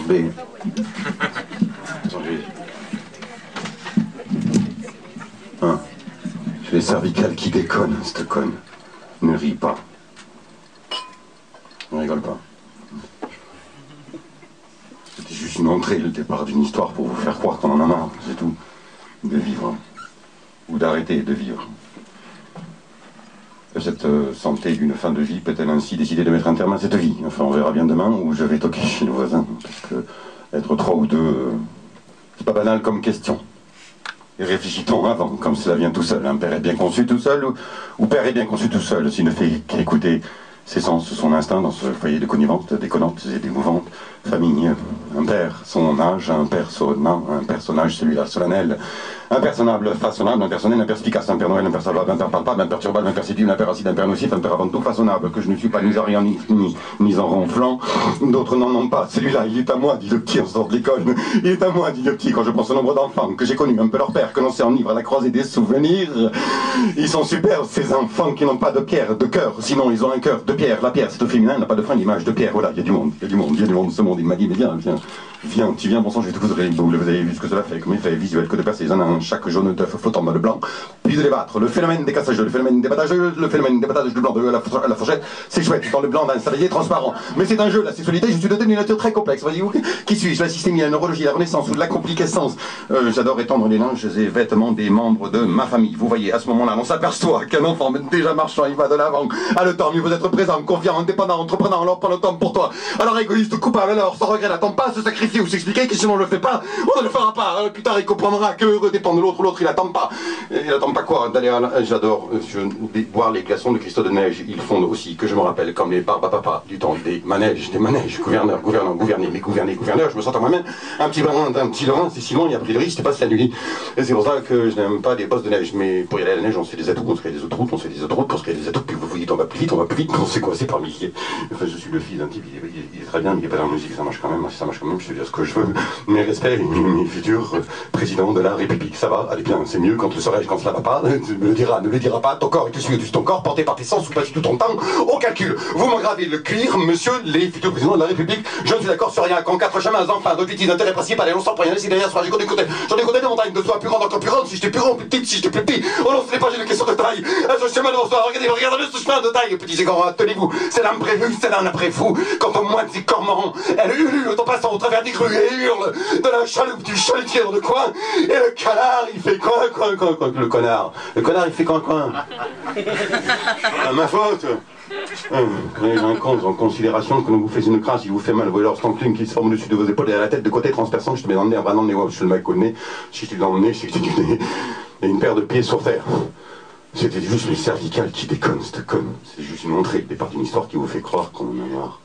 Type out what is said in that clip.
Mais... Attendez. Hein. J'ai les cervicales qui déconnent, cette conne. Ne ris pas. Ne rigole pas. C'était juste une entrée, le départ d'une histoire pour vous faire croire qu'on en a marre, c'est tout. De vivre. Ou d'arrêter de vivre. Cette santé d'une fin de vie peut-elle ainsi décider de mettre un terme à cette vie? Enfin, on verra bien demain où je vais toquer chez le voisin. Parce que être 3 ou 2, c'est pas banal comme question. Et réfléchit-on avant, comme cela vient tout seul. Un père est bien conçu tout seul, ou père est bien conçu tout seul, s'il ne fait qu'écouter ses sens, son instinct dans ce foyer de connivence, déconnante et d'émouvante famille. Un père, son âge, un personnage, celui-là, solennel. Impersonnable, façonnable, impersonnel, imperspicace, un père Noël, imperturbable, imperpalpable, imperturbable, imperceptible, imperascible, impernocif, un père avant tout façonnable, que je ne suis pas ni arrière ni en ronflant. D'autres n'en ont pas. Celui-là, il est à moi, dit le petit en sortant de l'école. Il est à moi, dit le petit, quand je pense au nombre d'enfants que j'ai connus, un peu leur père, que l'on s'est enivre à la croisée des souvenirs. Ils sont superbes, ces enfants qui n'ont pas de pierre, de cœur, sinon ils ont un cœur de pierre. La pierre, c'est au féminin, n'a pas de frein, l'image de pierre. Voilà, il y a du monde, ce monde. Il m'a dit, mais viens, tu viens, bon sang, je vais te coudre les boules. Vous avez vu ce que cela fait, comme effet visuel que de percer un an, chaque jaune d'œuf flottant dans le blanc, puis de les battre. Le phénomène des cassageux, le phénomène des battageux, le phénomène des battages de blanc de la fourchette, c'est chouette, dans le blanc d'un salarié transparent. Mais c'est un jeu, la sexualité, je suis doté d'une nature très complexe. Voyez-vous, qui suis-je? La systémie, la neurologie, la renaissance ou de la compliquescence. J'adore étendre les linges et vêtements des membres de ma famille. Vous voyez, à ce moment-là, on s'aperçoit qu'un enfant, même déjà marchant, il va de l'avant. À le temps, mieux vous être présent, confiant, indépendant, entreprenant, alors pas le temps pour toi. Alors égoïste, coupable, alors sans regret, n'attend pas, se sacrifier ou s'expliquer, que si on ne le fait pas, on ne le fera pas. Plus tard, il comprendra que heureux dépend de l'autre, l'autre il attend pas. Il attend pas quoi? D'aller à la... J'adore boire les glaçons de cristaux de neige. Ils fondent aussi, que je me rappelle, comme les barbapapa du temps des manèges, gouverneur, gouverner, mais gouverneur, je me sens à moi-même un petit brin, c'est Simon, il a pris le risque, c'était pas la nuit. Et c'est pour ça que je n'aime pas des bosses de neige, mais pour y aller à la neige, on se fait des atouts, on se fait des autoroutes, pour se fait des atouts, puis vous dites on va plus vite, on s'est coincé par milliers. Enfin, je suis le fils d'un type, il est très bien, il est pas dans la musique, ça marche quand même, je te dis ce que je veux. Mes respects, mes futurs présidents de la République, ça va, allez bien, c'est mieux quand le saurais-je, quand cela va pas, ne le dira pas, ton corps est tout de ton corps, porté par tes sens ou pas du tout ton temps, au calcul. Vous m'aggravez le cuir, monsieur, les futurs présidents de la République, je ne suis d'accord sur rien, qu'en 4 chemins, enfin, de bêtises, d'intérêt principal, et l'on s'en prend rien, si derrière sera, j'en ai compté des montagnes, de soi plus grande encore plus grande, si j'étais plus grand, plus petit, si j'étais plus petit, oh non, ce n'est pas une question de taille, ce chemin devant soi, regardez ce chemin de taille, petits égorants, tenez-vous, c'est l'âme prévue, c'est l'âme après fou, quand au moins de ces cormorants, elle hurle en passant au travers des crues, et hurle de la chaloupe du chalutier dans le coin, et le canard, il fait coin, le connard, il fait coin. À ma faute. Prenez en compte, en considération que l'on vous fait une crasse, il vous fait mal, vous voyez leur stancline qui se forme au-dessus de vos épaules et à la tête de côté transperçant, je te mets dans le nez, un bras dans le nez, ouais, je suis le mec au nez, si je t'ai dans le nez, je sais que tu du nez, et une paire de pieds sur terre. C'était juste les cervicales qui déconnent, cette conne. C'est juste une entrée, le départ d'une histoire qui vous fait croire qu'on en a marre.